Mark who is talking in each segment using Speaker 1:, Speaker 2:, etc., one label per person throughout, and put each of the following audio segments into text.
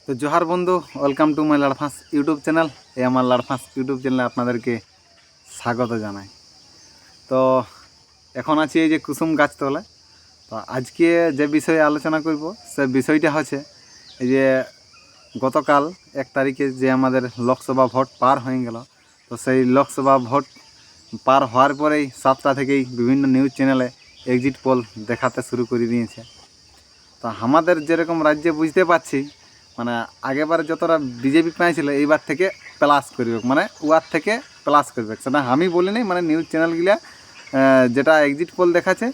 Speaker 1: তো জোহার বন্ধু, ওয়েলকাম টু মাই লাড়ফাঁস ইউটিউব চ্যানেল। এই আমার লাড়ফাঁস ইউটিউব চ্যানেলে আপনাদেরকে স্বাগত জানাই। তো এখন আছি এই যে কুসুম গাছতলা। তো আজকে যে বিষয়ে আলোচনা করব সে বিষয়টা হচ্ছে এই যে গতকাল 1 তারিখে যে আমাদের লোকসভা ভোট পার হয়ে গেল। তো সেই লোকসভা ভোট পার হওয়ার পরেই 7টা থেকেই বিভিন্ন নিউজ চ্যানেলে এক্সিট পোল দেখাতে শুরু করে দিয়েছে। তো আমাদের যেরকম রাজ্যে বুঝতে পারছি, মানে আগেবার যতটা বিজেপি পেয়েছিল এইবার থেকে প্লাস করবে, মানে ওয়ার থেকে প্লাস করবে। সেটা আমি বলিনি, মানে নিউজ চ্যানেলগুলা যেটা এক্সিট পোল দেখাচ্ছে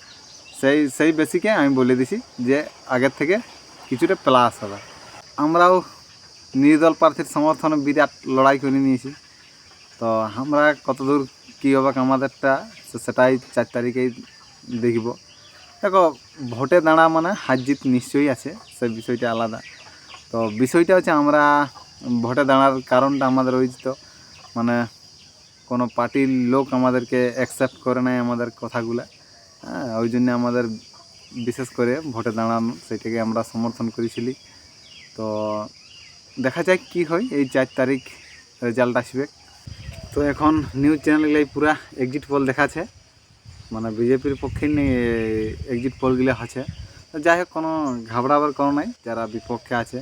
Speaker 1: সেই বেসিকে আমি বলে দিছি যে আগের থেকে কিছুটা প্লাস হবে। আমরাও নির্দল প্রার্থীর সমর্থনে বিরাট লড়াই করে নিয়েছি। তো আমরা কতদূর কী হবে আমাদেরটা সেটাই 4 তারিখেই দেখব। দেখো, ভোটে দাঁড়া মানে হার জিত নিশ্চয়ই আছে, সেই বিষয়টা আলাদা। তো বিষয়টা হচ্ছে আমরা ভোটে দাঁড়ার কারণটা আমাদের ওই তো, মানে কোনো পার্টির লোক আমাদেরকে অ্যাকসেপ্ট করে নেয় আমাদের কথাগুলো। হ্যাঁ, ওই জন্য আমাদের বিশেষ করে ভোটে দাঁড়ানো সেটাকে আমরা সমর্থন করেছিলি। তো দেখা যাক কী হয়, এই 4 তারিখ রেজাল্ট আসবে। তো এখন নিউজ চ্যানেলগুলোই পুরা এক্সিট পোল দেখাচ্ছে, মানে বিজেপির পক্ষে নিয়ে এক্সিট পোলগুলো হচ্ছে। যাই হোক, কোনো ঘাবড়াবার কোনো নাই। যারা বিপক্ষে আছে,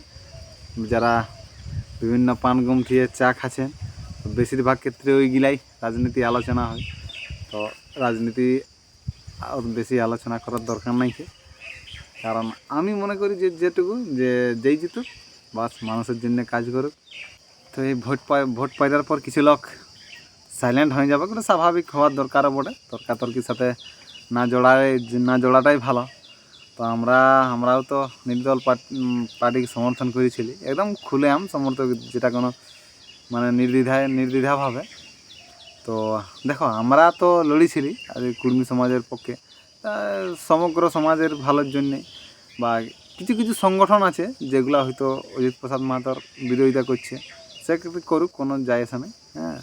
Speaker 1: যারা বিভিন্ন পান গুমঠিয়ে চা খাচ্ছেন, বেশিরভাগ ক্ষেত্রে ওইগুলাই রাজনীতি আলোচনা হয়। তো রাজনীতি আর বেশি আলোচনা করার দরকার নাই, কারণ আমি মনে করি যে যেটুকু যে যেই জিতুক বাস মানুষের জন্য কাজ করুক। তো এই ভোট পাইবার পর কিছু লোক সাইলেন্ট হয়ে যাবে, কিন্তু স্বাভাবিক হওয়ার দরকারও বটে। তর্কাতর্কির সাথে না জড়াটাই ভালো। তো আমরাও তো নির্দল পার্টিকে সমর্থন করেছিলি, একদম খুলেআম সমর্থক, যেটা কোনো মানে নির্দ্বিধাভাবে। তো দেখো, আমরা তো লড়েছিলি আর এই কুর্মী সমাজের পক্ষে, সমগ্র সমাজের ভালোর জন্যে। বা কিছু কিছু সংগঠন আছে যেগুলো হয়তো অজিত প্রসাদ মাহাতোর বিরোধিতা করছে, সেক্ষেত্রে করুক, কোনো যায় আসে নেই। হ্যাঁ,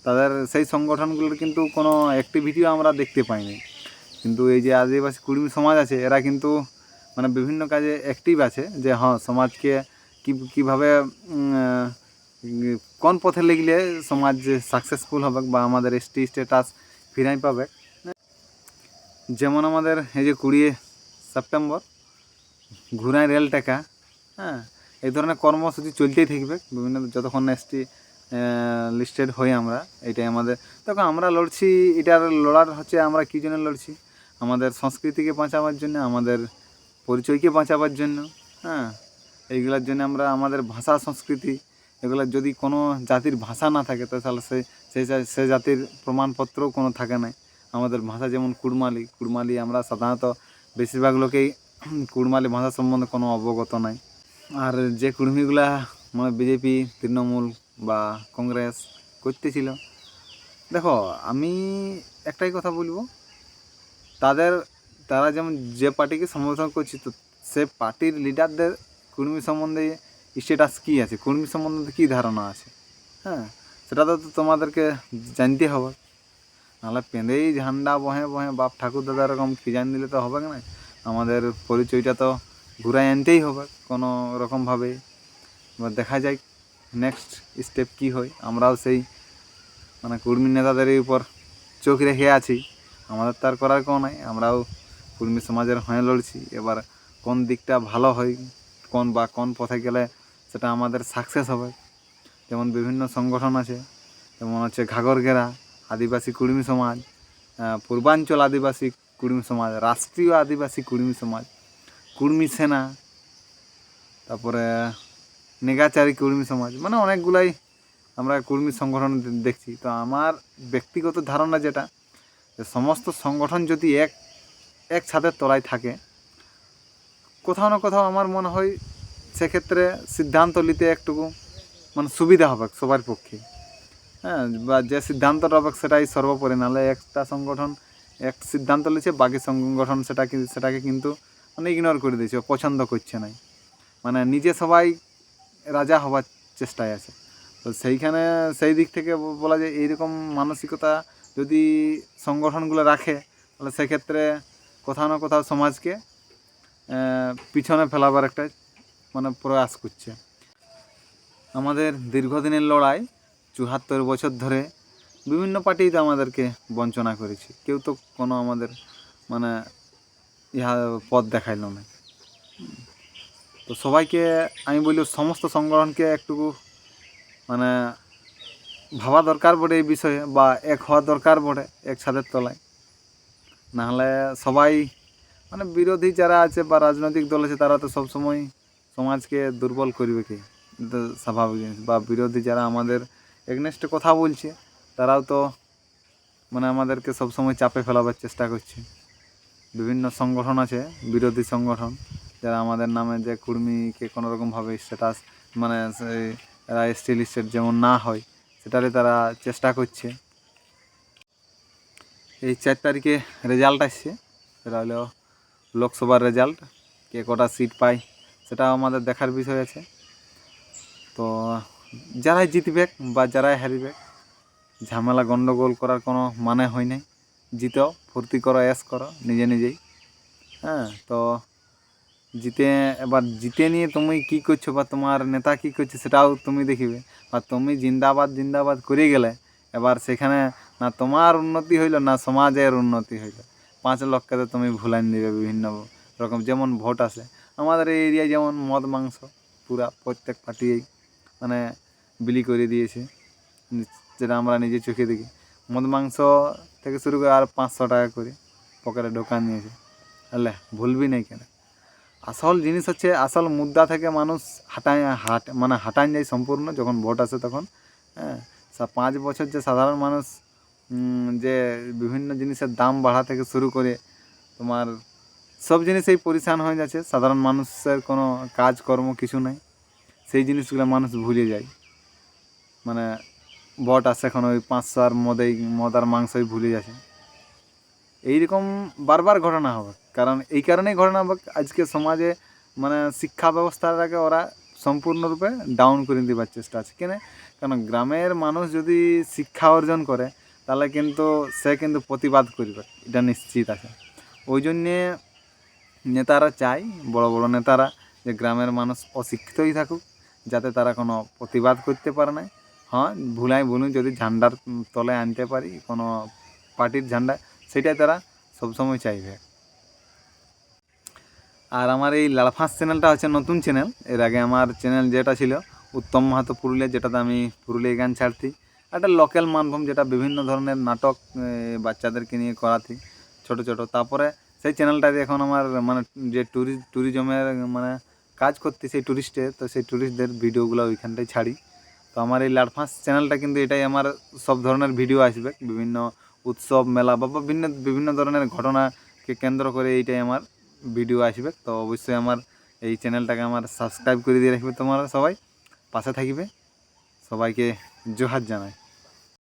Speaker 1: তাদের সেই সংগঠনগুলোর কিন্তু কোনো অ্যাক্টিভিটিও আমরা দেখতে পাইনি। কিন্তু এই যে আদিবাসী কুর্মী সমাজ আছে, এরা কিন্তু মানে বিভিন্ন কাজে অ্যাক্টিভ আছে, যে হ্যাঁ সমাজকে কীভাবে কোন পথে লিখলে সমাজ সাকসেসফুল হবে বা আমাদের এসটি স্ট্যাটাস ফিরাই পাবে। যেমন আমাদের এই যে 20 সেপ্টেম্বর ঘুরাই রেল টাকা, হ্যাঁ, এই ধরনের কর্মসূচি চলতেই থাকবে বিভিন্ন, যতক্ষণ এসটি লিস্টেড হই আমরা। এটাই আমাদের। দেখো, আমরা লড়ছি, এটার লড়ার হচ্ছে আমরা কী জন্য লড়ছি, আমাদের সংস্কৃতিকে বাঁচাবার জন্য, আমাদের পরিচয়কে বাঁচাবার জন্য। হ্যাঁ, এইগুলোর জন্য আমরা আমাদের ভাষা সংস্কৃতি, এগুলো যদি কোনো জাতির ভাষা না থাকে তো তাহলে সেই জাতির প্রমাণপত্রও কোনো থাকে না। আমাদের ভাষা যেমন কুড়মালি, আমরা সাধারণত বেশিরভাগ লোকেই কুড়মালি ভাষা সম্বন্ধে কোনো অবগত নাই। আর যে কুর্মীগুলা মানে বিজেপি, তৃণমূল বা কংগ্রেস করতেছিল, দেখো আমি একটাই কথা বলবো, তারা যেমন যে পার্টিকে সমর্থন করছে, তো সে পার্টির লিডারদের কর্মী সম্বন্ধে স্ট্যাটাস কী আছে, কর্মী সম্বন্ধে কী ধারণা আছে, হ্যাঁ, সেটা তো তোমাদেরকে জানতে হবে। নাহলে পেঁধেই ঝান্ডা বহে বহে বাপ ঠাকুর দাদা এরকম কি জান দিলে তো হবে না। আমাদের পরিচয়টা তো ঘুরাই আনতেই হবে কোনো রকমভাবে। এবার দেখা যায় নেক্সট স্টেপ কী হয়। আমরাও সেই মানে কর্মী নেতাদের উপর চোখ রেখে আছি, আমাদের তার করার কোনো নাই। আমরাও কর্মী সমাজের হয়ে লড়ছি। এবার কোন দিকটা ভালো হয়, কোন পথে গেলে সেটা আমাদের সাকসেস হবে। যেমন বিভিন্ন সংগঠন আছে, যেমন হচ্ছে ঘাগরঘেরা আদিবাসী কুর্মী সমাজ, পূর্বাঞ্চল আদিবাসী কুর্মী সমাজ, রাষ্ট্রীয় আদিবাসী কুর্মী সমাজ, কুর্মী সেনা, তারপরে নেগাচারী কুর্মী সমাজ, মানে অনেকগুলাই আমরা কুর্মী সংগঠন দেখছি। তো আমার ব্যক্তিগত ধারণা যেটা, সমস্ত সংগঠন যদি এক ছাদের তলায় থাকে, কোথাও না কোথাও আমার মনে হয় সেক্ষেত্রে সিদ্ধান্ত নিতে একটুকু মানে সুবিধা হবে সবার পক্ষে। হ্যাঁ, বা যে সিদ্ধান্তটা হবে সেটাই সর্বোপরি। নাহলে একটা সংগঠন এক সিদ্ধান্ত নিচ্ছে, বাকি সংগঠন সেটাকে কিন্তু মানে ইগনোর করে দিয়েছে, পছন্দ করছে না, মানে নিজে সবাই রাজা হওয়ার চেষ্টায় আছে। তো সেই দিক থেকে বলা যায়, এইরকম মানসিকতা যদি সংগঠনগুলো রাখে, তাহলে সেক্ষেত্রে কোথাও না কোথাও সমাজকে পিছনে ফেলাবার একটা মানে প্রয়াস করছে। আমাদের দীর্ঘদিনের লড়াই ৭৪ বছর ধরে বিভিন্ন পার্টি তো আমাদেরকে বঞ্চনা করেছে, কেউ তো কোনো আমাদের মানে ইহা পথ দেখাইল না। তো সবাইকে আমি বলি সমস্ত সংগঠনকে একটুকু মানে ভাবা দরকার বটে এই বিষয়ে, বা এক হওয়া দরকার বটে এক ছাদের তলায়। নাহলে সবাই মানে বিরোধী যারা আছে বা রাজনৈতিক দল আছে তারা তো সবসময় সমাজকে দুর্বল করবে কি, এটা স্বাভাবিক জিনিস। বা বিরোধী যারা আমাদের এগনেস্টে কথা বলছে তারাও তো মানে আমাদেরকে সবসময় চাপে ফেলাবার চেষ্টা করছে। বিভিন্ন সংগঠন আছে বিরোধী সংগঠন যারা আমাদের নামে যে কুর্মীকে কোনোরকমভাবে স্ট্যাটাস মানে এরা এসটি লিস্টেড যেমন না হয় সেটারে তারা চেষ্টা করছে। এই 4 তারিখে রেজাল্ট আসছে, সেটা হলো লোকসভার রেজাল্ট, কে কটা সিট পায় সেটাও আমাদের দেখার বিষয় আছে। তো যারাই জিতবে বা যারাই হারিবে ঝামেলা গণ্ডগোল করার কোনো মানে হয় নাই। জিতেও ফুর্তি করো, এস করো নিজে নিজেই। হ্যাঁ, তো এবার জিতে নিয়ে তুমি কী করছো বা তোমার নেতা কী করছে সেটাও তুমি দেখিবে। বা তুমি জিন্দাবাদ জিন্দাবাদ করে গেলে এবার সেখানে না তোমার উন্নতি হইল না সমাজের উন্নতি হইল, 5 লক্ষকে তো তুমি ভুলাইন দিবে বিভিন্ন রকম। যেমন ভোট আসে আমাদের এই এরিয়ায়, যেমন মদ মাংস পুরা প্রত্যেক পার্টিই মানে বিলি করে দিয়েছে, যেটা আমরা নিজে চোখে দেখি। মদ মাংস থেকে শুরু করে আর 500 টাকা করে পকেটে ঢোকা নিয়েছে। হলে ভুলবি নাই কেন? আসল জিনিস হচ্ছে, আসল মুদ্রা থেকে মানুষ হাঁটান যায় সম্পূর্ণ যখন ভোট আসে তখন। হ্যাঁ, 5 বছর যে সাধারণ মানুষ যে বিভিন্ন জিনিসের দাম বাড়া থেকে শুরু করে তোমার সব জিনিসেই পরিশান হয়ে যাচ্ছে, সাধারণ মানুষের কোনো কাজকর্ম কিছু নাই, সেই জিনিসগুলো মানুষ ভুলে যায়। মানে ভোট আসে এখন ওই 500 আর মদ আর মাংসই ভুলে যাচ্ছে। এইরকম বারবার ঘটনা হবে, কারণ এই কারণেই ঘটনা হবে আজকে সমাজে মানে শিক্ষা ব্যবস্থাটাকে ওরা সম্পূর্ণরূপে ডাউন করে দেওয়ার চেষ্টা আছে। কেন গ্রামের মানুষ যদি শিক্ষা অর্জন করে তাহলে কিন্তু সে কিন্তু প্রতিবাদ করবে, এটা নিশ্চিত আছে। ওই জন্যে নেতারা চায়, বড় বড় নেতারা, যে গ্রামের মানুষ অশিক্ষিতই থাকুক, যাতে তারা কোনো প্রতিবাদ করতে পারে না। হ্যাঁ, ভুলুন যদি ঝান্ডার তলে আনতে পারি কোনো পার্টির ঝান্ডা, সেটাই তারা সবসময় চাইবে। আর আমার এই লাড়ফাঁস চ্যানেলটা হচ্ছে নতুন চ্যানেল। এর আগে আমার চ্যানেল যেটা ছিল উত্তম মাহাতো পুরুলিয়া, যেটাতে আমি পুরুলিয়া গান ছাড়তি, একটা লোকাল মানভূম যেটা বিভিন্ন ধরনের নাটক বাচ্চাদেরকে নিয়ে করাতি ছোট ছোট। তারপরে সেই চ্যানেলটাতে এখন আমার মানে যে ট্যুরিজমের মানে কাজ করতে, সেই ট্যুরিস্টে, তো সেই ট্যুরিস্টদের ভিডিওগুলো ওইখানটায় ছাড়ি। তো আমার এই লাড়ফাঁস চ্যানেলটা কিন্তু এটাই আমার সব ধরনের ভিডিও আসবে, বিভিন্ন উৎসব মেলা বা বিভিন্ন ধরনের ঘটনাকে কেন্দ্র করে এইটাই আমার ভিডিও আসবে। তো অবশ্যই আমার এই চ্যানেলটাকে আমার সাবস্ক্রাইব করে দিয়ে রাখবে, তোমরা সবাই পাশে থাকবে। সবাইকে জোহার জানাই।